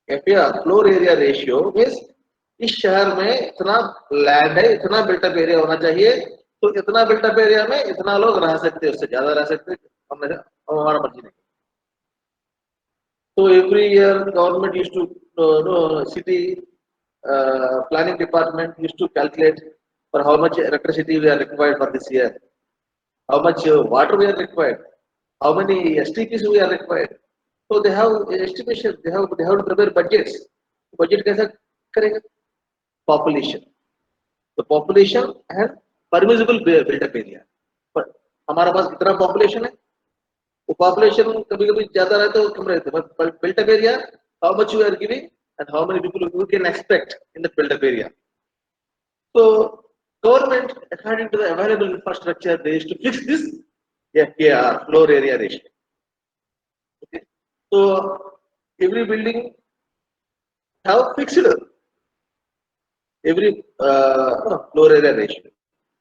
FAR floor area ratio means इस शहर में इतना लैंड है, इतना बिल्टअप एरिया होना चाहिए, तो इतना बिल्टअप एरिया में इतना लोग रह सकते हैं, उससे ज्यादा रह सकते हैं, हमारा मर्जी नहीं। तो every year government used to city planning department used to calculate for how much electricity we are required for this year, how much water we are required, how many STPs we are required. So they have estimation, they have to prepare budgets. Budget कैसा करेगा? Population. The population and permissible built-up area. पर हमारा पास कितना population है? वो population कभी-कभी ज्यादा रहता है, कम रहता है. But built-up area, how much you are giving and how many people you can expect in the built-up area. So government, according to the available infrastructure, they used to fix this FAR, floor area ratio. Okay. So every building have fixed every floor area ratio.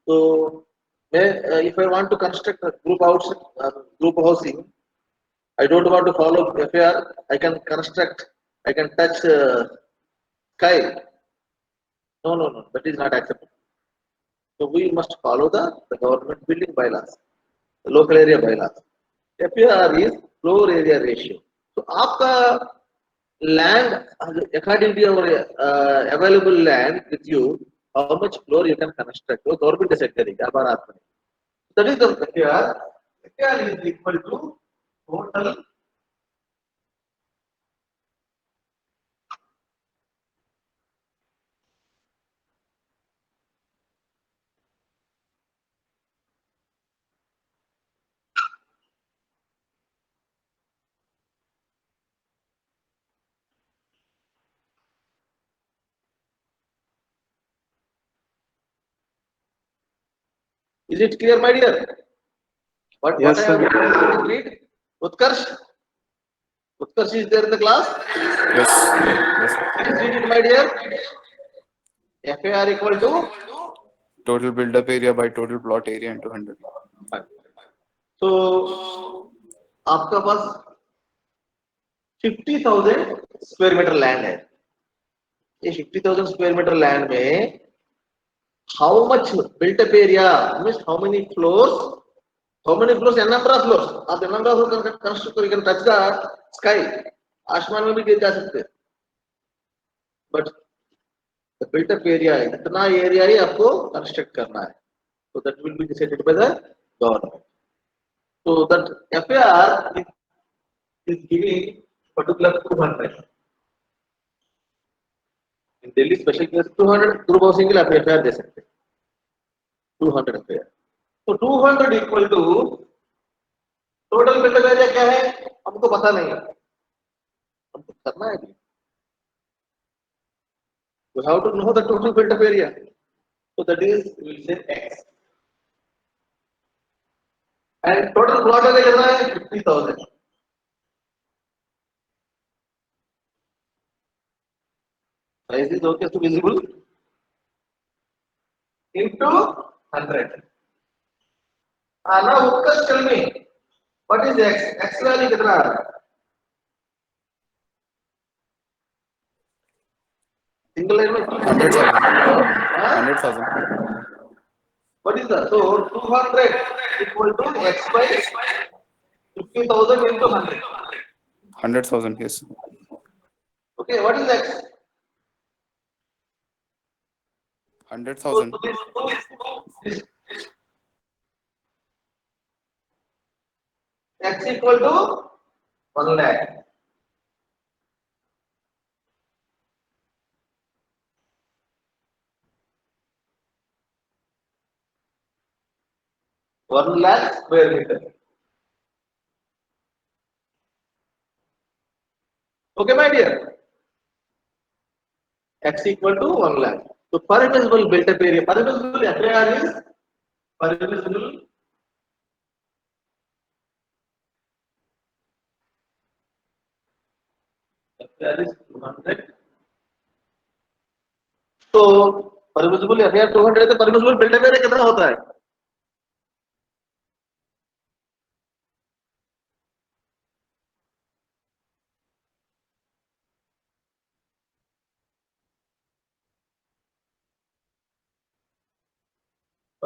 So if I want to construct a group house, group housing, I don't want to follow FAR. I can construct. I can touch sky. No, no, no. That is not acceptable. So we must follow the government building bylaws, the local area bylaws. FAR is floor area ratio. So आपका land according to your available land with you, how much floor you can construct? वो government decide करेगी हमारा हाथ में. That is the FAR. FAR is equal to total. Is it clear, my dear? Yes, what I sir. have read? Utkarsh? Utkarsh is there in the class? Yes. Yes, sir. Please read it, my dear. FAR equal to? Total build-up area by total plot area into 100. So आपका पास 50,000 square metre land है. ये 50,000 square metre land में how much built up area means how many floors, n number of floors. आप n number of floors construct करेंगे, touch the sky. आसमान में भी गिर जा सकते हैं, but the built up area इतना एरिया ही आपको कंस्ट्रक्ट करना है. So that will be decided by the government. So that FAR is giving particular 200. In Delhi special case 200 group housing के लिए आप FAR दे सकते हैं. 200 FAR. So 200 equal to total built-up area क्या है? हमको पता नहीं है. हमको करना है. We have to know the total built-up area. So that is we will say X. And total plot area कितना है? 50,000. Size is okay, so visible into 100. Now Utkarsh tell me what is X? X value कितना है? Single line में 100,000. 100,000. What is that? So 200 equal to X by 50,000 into 100. 100,000. Yes. Okay, what is X? 100,000. This X equal to 1 lakh. One lakh square meter. Okay, my dear. X equal to 1 lakh. So permissible built-up area. Permissible FAR is permissible. FAR is 200. तो permissible FAR 200 है, तो permissible built up area कितना होता है?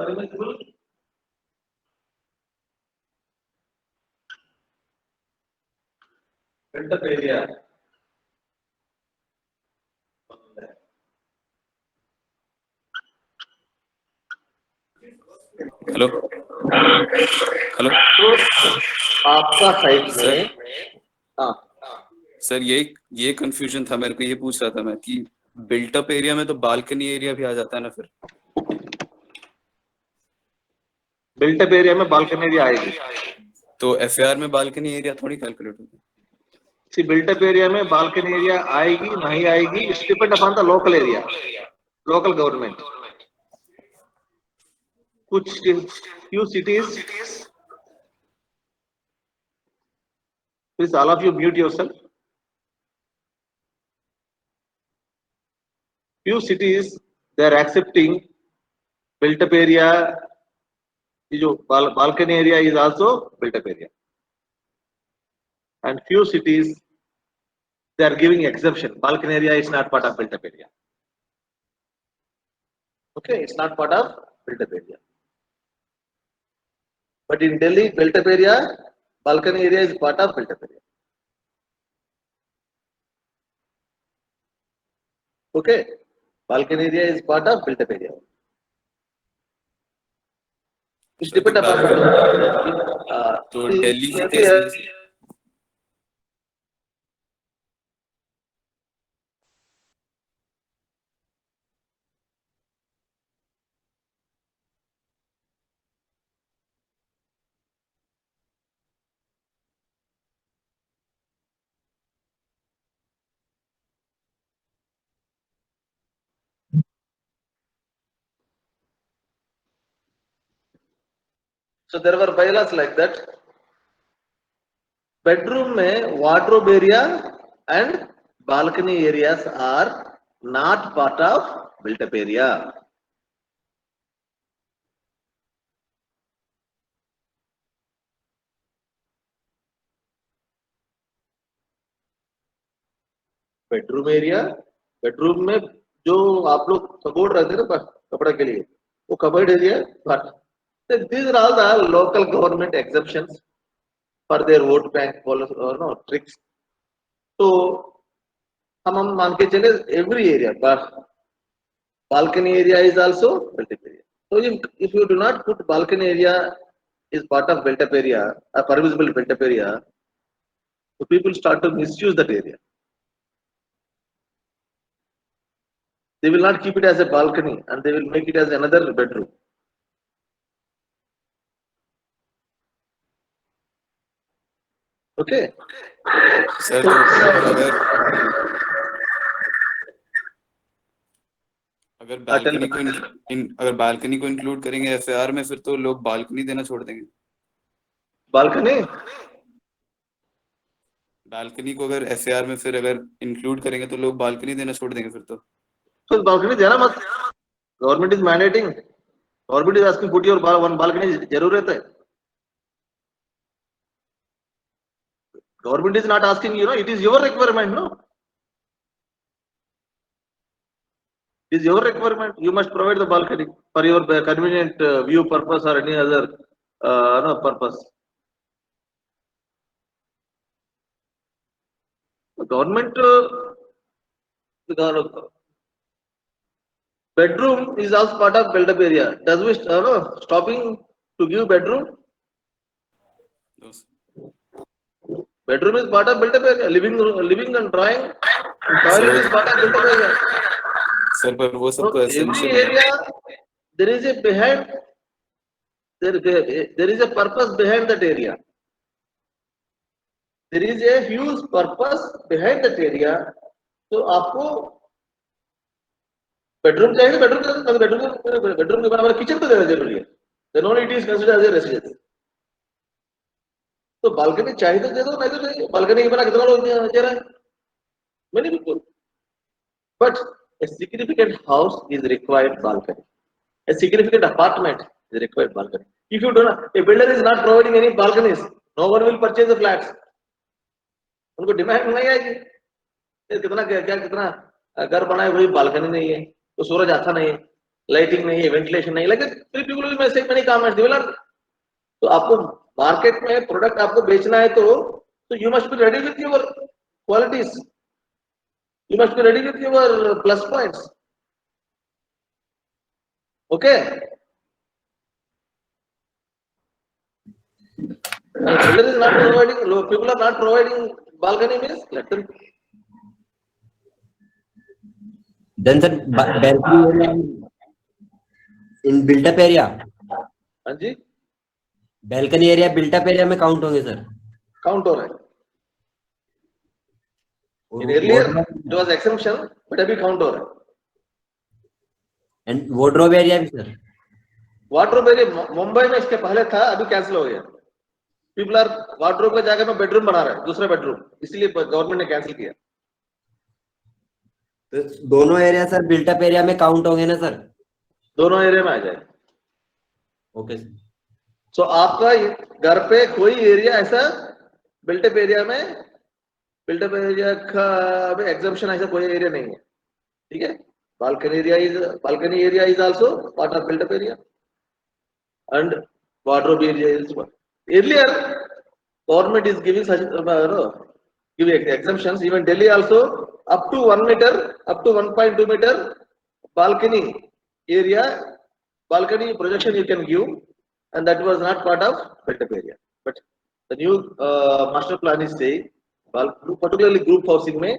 permissible built-up area. Hello hello तो आपका site sir में, हाँ सर ये कंफ्यूजन था मेरे को, ये पूछ रहा था मैं कि बिल्टअप एरिया में तो बालकनी एरिया भी आ जाता है ना फिर? बिल्ट-अप एरिया में बालकनी एरिया आएगी। तो एफएआर में बालकनी एरिया थोड़ी कैलकुलेट होता है। सी बिल्ट-अप एरिया में बालकनी एरिया आएगी नहीं आएगी, it's depend upon the local area, local government. कुछ few cities, please all of you mute yourself. Few cities they are accepting built-up area, ये जो balcony area is also built-up area, and few cities they are giving exception. Balcony area is not part of built-up area. Okay, it's not part of built-up area. But in Delhi, built-up area, balcony area is part of built-up area. Okay, balcony area is part of built-up area. It sir तो depends upon तो the Delhi के case में so there were bylaws like that. Bedroom में wardrobe area and balcony areas are not part of built-up area. Bedroom area, bedroom में जो आप लोग cupboard रहते हैं ना कपड़े के लिए, वो cupboard area, but these are all the local government exceptions for their vote bank policy or no tricks. तो हम मान के चले every area, but balcony area is also built-up area. So if you do not put balcony area is part of built-up area, a permissible built-up area, so people start to misuse that area. They will not keep it as a balcony and they will make it as another bedroom. Okay. Sir तो अगर balcony को include करेंगे FAR में, फिर तो लोग balcony देना छोड़ देंगे। बालकनी को अगर एफएआर में फिर अगर इंक्लूड करेंगे तो लोग बालकनी देना छोड़ देंगे फिर तो बालकनी देना मत, government is mandating, government is asking put your one balcony जरूरत है, government is not asking, you know, it is your requirement, no, it is your requirement, you must provide the balcony for your convenient view purpose or any other no purpose. The government bedroom is also part of built-up area. Does we no stopping to give bedroom? Bedroom is part of built-up area. Living and drawing, toilet is part of built-up area. Sir पर वो सब तो every area there is a behind, there is a purpose behind that area. There is a huge purpose behind that area. तो आपको bedroom चाहिए, bedroom के बराबर kitchen तो देना जरूरी है, then only it is considered as a residence. तो बालकनी चाहिए तो दे दो, नहीं तो नहीं। बालकनी के बिना कितना लोग दे रहे हैं? Many people. But a significant house is required balcony. A significant apartment is required balcony. If you do not, a builder is not providing any balconies, no one will purchase the flats. उनको demand नहीं आएगी, कितना क्या कितना घर बनाए वही balcony नहीं है, तो सूरज आता नहीं है, लाइटिंग नहीं है, वेंटिलेशन नहीं, लेकिन फिर people will make many comments, they will not. तो आपको मार्केट में प्रोडक्ट आपको बेचना है तो you must be ready with your qualities, you must be ready with your plus points. Okay, builder is not providing, people are not providing balcony means let them. Then sir, balcony area in built up area, हाँ जी, balcony area built up area में count होंगे sir? Count हो रहा है। In earlier there was exemption, but अभी count हो रहा है। एंड wardrobe area भी सर? वार्डरोब एरिया मुंबई में इसके पहले था, अभी कैंसिल हो गया। पीपल आर वार्डरोब की जगह में बेडरूम बना रहे हैं, दूसरा बेडरूम, इसलिए गवर्नमेंट ने कैंसिल किया। तो दोनों area sir built up area में काउंट होंगे ना सर? दोनों एरिया में आ जाए। Okay sir. सो आपका घर पे कोई एरिया ऐसा बिल्टअप एरिया में, बिल्टअप एरिया का एग्जाम्पशन ऐसा कोई एरिया नहीं है, ठीक है। Balcony area is also part of built up area and wardrobe area is one. Earlier, government is giving such giving exemptions. Even Delhi also up to 1 meter, up to 1.2 meter balcony area, balcony projection you can give, and that was not part of built-up area. But the new master plan is saying, particularly group housing में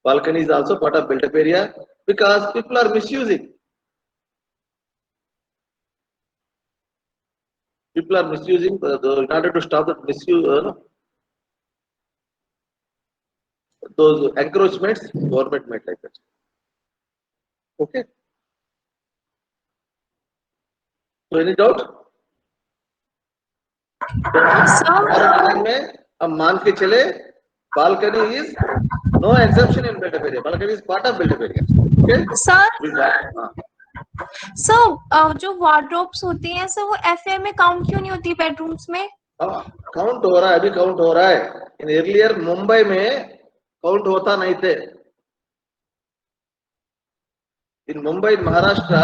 balcony is also part of built-up area because people are misusing. People are misusing in order to stop the misuse, those encroachments. Government made like that. Okay. So any doubt? में हम मान के चले balcony is no exemption in built-up area. Balcony is part of built-up area. Okay. Sir जो wardrobes होती हैं sir वो FA में काउंट क्यों नहीं होती बेडरूम्स में? काउंट हो रहा है, अभी काउंट हो रहा है। इन एर्लियर मुंबई में काउंट होता नहीं थे। इन Mumbai Maharashtra,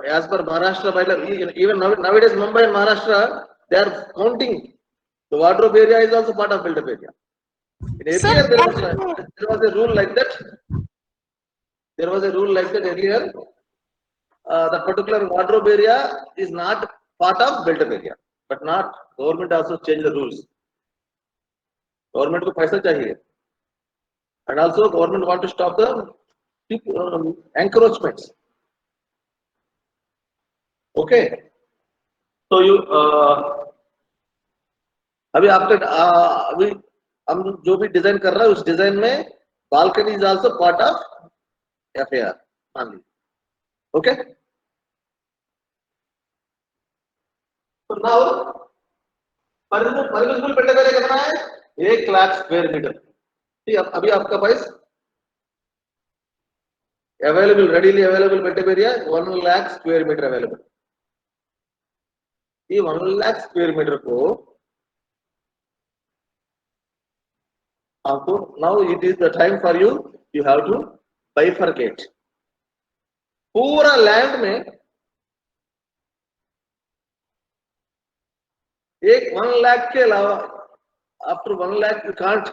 as per Maharashtra bylaw, even nowadays Mumbai and Maharashtra they are counting the wardrobe area is also part of built-up area. In earlier there was a rule like that. There was a rule like that earlier. The particular wardrobe area is not part of built-up area, but not government also changed the rules. Government को पैसा चाहिए, and also government want to stop the encroachments. Okay, so you अभी आपके अभी हम जो भी design कर रहे हैं उस डिजाइन में balcony is also part of FAR, मान लीजिए। ओके, तो नाउ परमिसिबल बिल्ट एरिया कितना है? 1 लाख स्क्वायर मीटर। ठीक, अभी आपका पास available, readily available built area 1 lakh square metre available. ये 1 लाख स्क्वायर मीटर को आपको now it is the time for you, you have to bifurcate. पूरा लैंड में एक 1 लाख के अलावा after 1 lakh you can't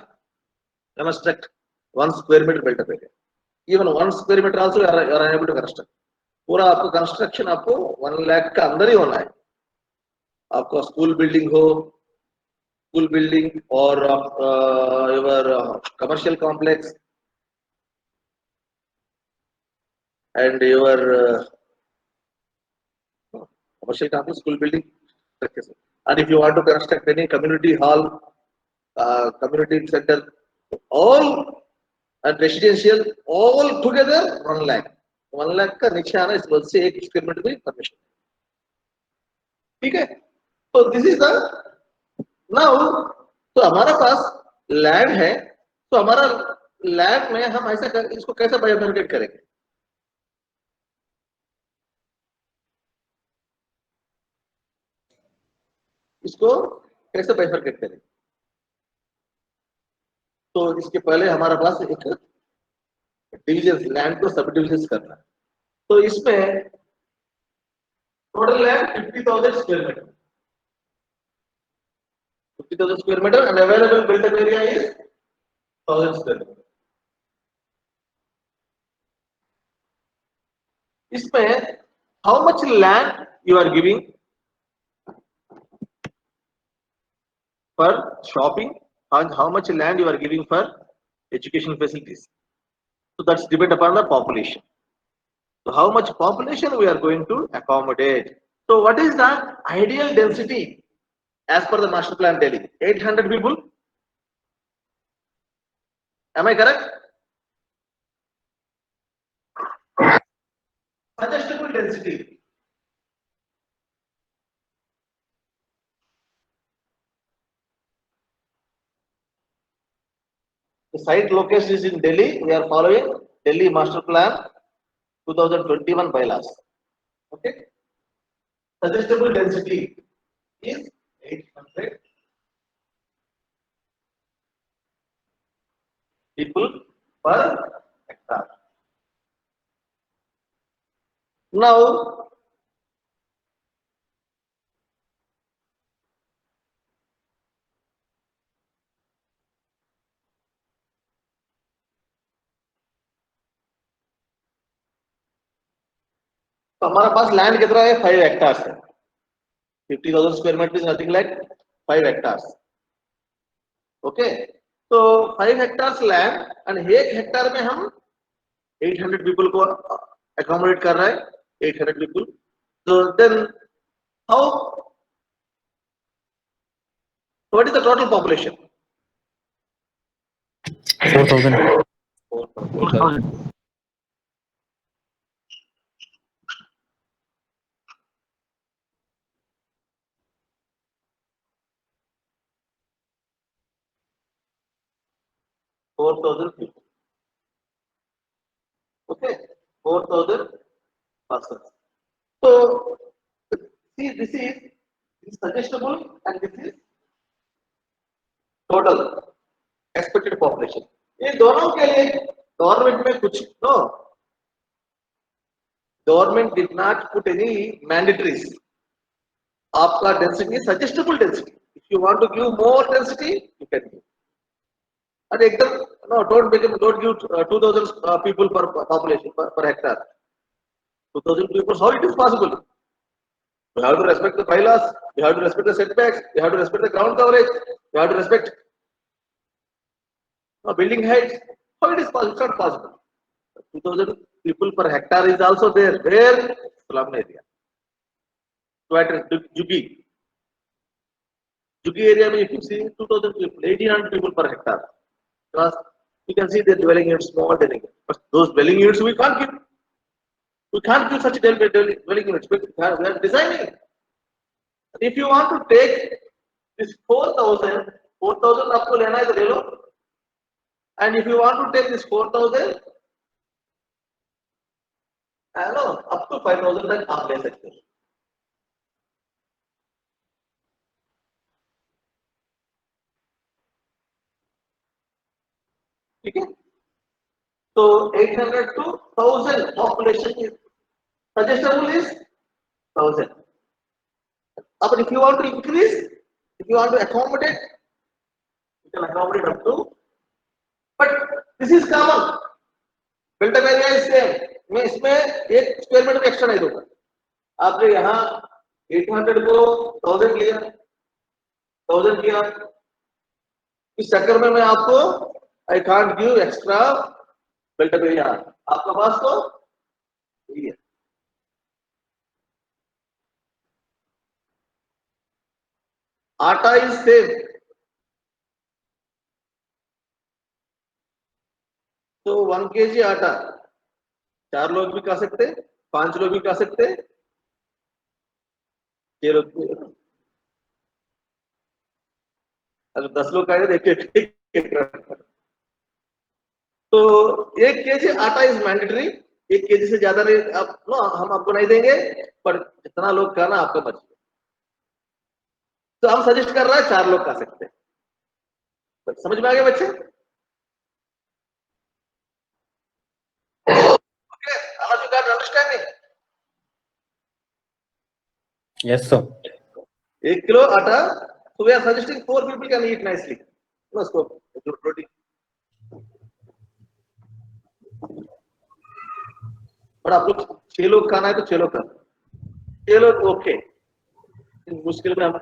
construct 1 square metre built up area. Even 1 square metre also you are unable to construct. पूरा आपको construction आपको 1 लाख का अंदर ही होना है। आपको स्कूल बिल्डिंग हो, स्कूल बिल्डिंग और your commercial complex and your commercial complex, school building, and if you want to construct any community hall, community center, all and residential, all together 1 lakh। 1 lakh का नीचे आना इस वजह से 1 square metre में permission, ठीक है। तो दिस इज द नाउ, तो हमारा पास लैंड है, तो हमारा लैंड में हम ऐसा इसको कैसे बाइफरकेट करेंगे? इसको कैसे बाइफरकेट करें? तो इसके पहले हमारे पास एक डिविजन, लैंड को सब डिविजन करना है। तो इसमें total land 50,000 square metre, 50,000 square metre and available built up area is 1000 square metre. इसमें how much land you are giving for shopping and how much land you are giving for education facilities. So that's depend upon the population. So how much population we are going to accommodate. So what is the ideal density as per the master plan Delhi? 800 people. Am I correct? Suggestible density. The site location is in Delhi. We are following Delhi Master Plan 2021 bylaws. Okay. Suggestible density is 800 people per hectare. Now, तो हमारा पास land कितना है 5 hectares है 50,000 square metre is nothing like 5 hectares okay तो 5 हेक्टार्स land and 1 हेक्टार में हम 800 people को accommodate कर रहा है 800 people so then how what is the total population 4,000. 4,000 people okay 4,000 persons so see this is suggestible and this is total expected population ये दोनों के लिए गवर्नमेंट में कुछ no government did not put any mandatories आपका density suggestable density if you want to give more density you can give and एकदम no don't give 2,000 people per population per hectare 2,000 people how it is possible you have to respect the bylaws you have to respect the setbacks you have to respect the ground coverage you have to respect building heights how it is possible it's not possible 2,000 people per hectare is also there where slum area so at Jugi area if you see 2,000 people 1,800 people per hectare because you can see the dwelling units small dwelling units. But those dwelling units we can't give such dwelling units because we are designing it. And if you want to take this 4,000 आपको लेना है तो ले लो and if you want to take this 4,000 hello up to 5,000 तक आप ले सकते हो ठीक है so 800 to 1,000 population is suggestible is 1,000 but if you want to increase if you want to accommodate you can accommodate up to but this is common built up area is same मैं इसमें 1 square metre extra नहीं दूंगा आपने यहाँ 800 को 1,000 लिया 1,000 किया इस चक्कर में मैं आपको I can't give extra built up area आपका पास तो यही है आटा इज सेम तो 1 kg आटा 4 लोग भी खा सकते 5 लोग भी खा सकते 6 लोग भी अगर 10 लोग खाए देखिए तो 1 kg आटा इज मैंडेटरी 1 kg से ज्यादा नहीं आप नो हम आपको नहीं देंगे पर जितना लोग खाना आपका मर्जी तो हम सजेस्ट कर रहा है 4 लोग खा सकते हैं समझ में आ गया बच्चे okay all of you got understanding Yes, sir. 1 kilo आटा, so we are suggesting 4 people can eat nicely. No scope, protein. और आप लोग 6 लोग खाना है तो 6 लोग खाना, 6 लोग ओके, मुश्किल में हम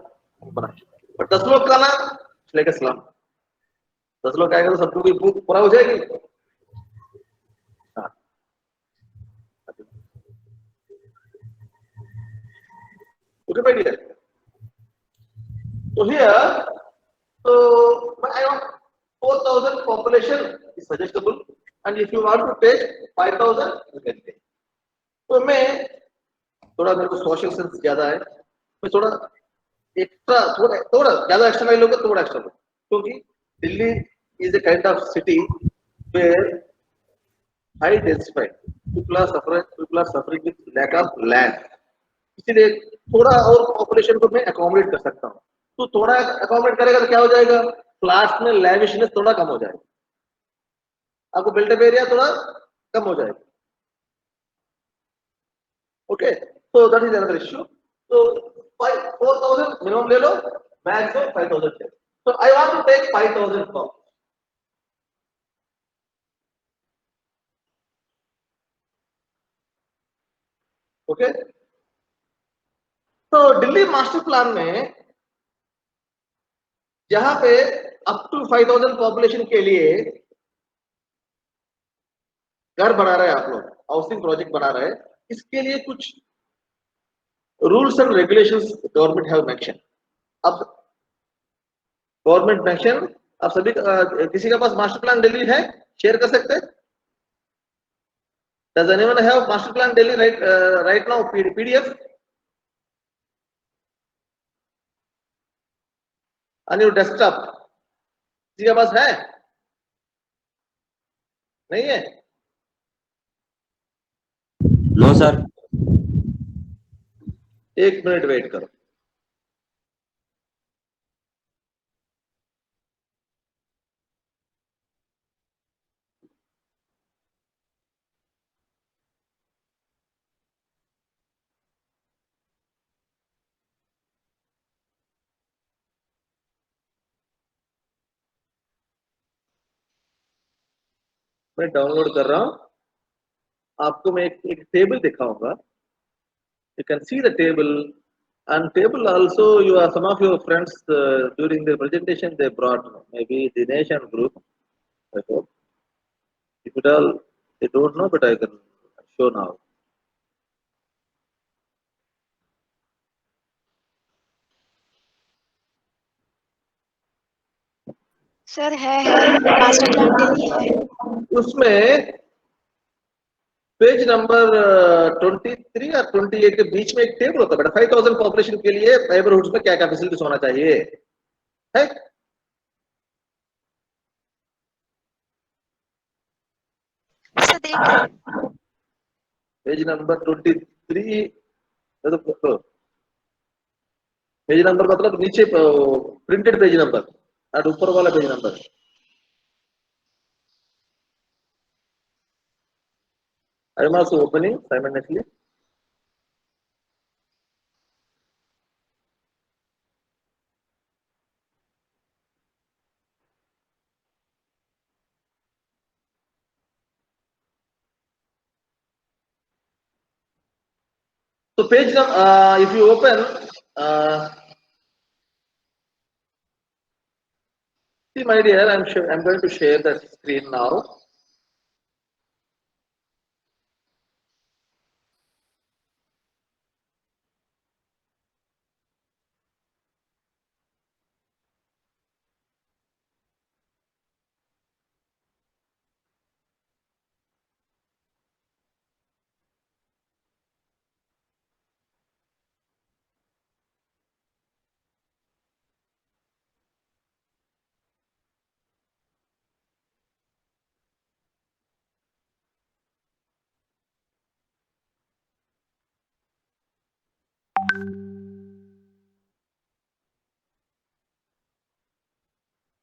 बना, पर 10 लोग खाना लेकर सलाम, 10 लोग खाएगा तो सबको भी भूख पूरा हो जाएगी। हाँ, ओके भाई dear. So here, so I want 4,000 population is suggestible, and if you want to take 5,000, you can take. तो मैं थोड़ा, मेरे को सोशल सेंस ज्यादा है, मैं थोड़ा एक्स्ट्रा, थोड़ा थोड़ा ज्यादा एक्स्ट्रा नहीं लूंगा, थोड़ा एक्स्ट्रा लूंगा, क्योंकि Delhi is a kind of city where high densified, people are suffering with lack of land, इसलिए थोड़ा और पॉपुलेशन को मैं अकोमोडेट कर सकता हूँ। तो थोड़ा अकोमोडेट करेगा तो क्या हो जाएगा, फ्लैट्स में लैविशनेस थोड़ा कम हो जाएगा, आपको बिल्टअप एरिया थोड़ा कम हो जाएगा। Okay, so that is another issue. So 4,000 minimum ले लो, maximum 5,000 ले लो. So I want to take 5,000 pounds. Okay. तो दिल्ली मास्टर प्लान में जहां पे अप टू 5,000 पॉपुलेशन के लिए घर बना रहे हैं, आप लोग हाउसिंग प्रोजेक्ट बना रहे हैं, इसके लिए कुछ rules and regulations government have mention. अब गवर्नमेंट मेंशन, आप सभी किसी के पास मास्टर प्लान दिल्ली है, शेयर कर सकते हैं? Does anyone have master plan Delhi right now PDF on your desktop? किसी के पास है? नहीं है? No, sir. 1 मिनट वेट करो। मैं डाउनलोड कर रहा हूं, आपको मैं एक टेबल दिखाऊंगा। You can see the table, and table also you are, some of your friends during their presentation they brought, maybe the nation group, I hope. If at all they don't know, but I can show now. Sir है master plan Delhi है। उसमें page number 23 और 28 के बीच में एक table होता है बेटा, 5,000 पॉपुलेशन के लिए नेबरहुड्स में क्या क्या फैसिलिटीज होना चाहिए है। सर देख रहे हैं। पेज नंबर 23, तो पेज नंबर मतलब नीचे प्रिंटेड पेज नंबर और ऊपर वाला page number. I am also opening simultaneously. So page if you open, see my dear, I'm going to share the screen now.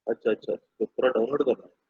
अच्छा अच्छा, तो पूरा डाउनलोड करना है।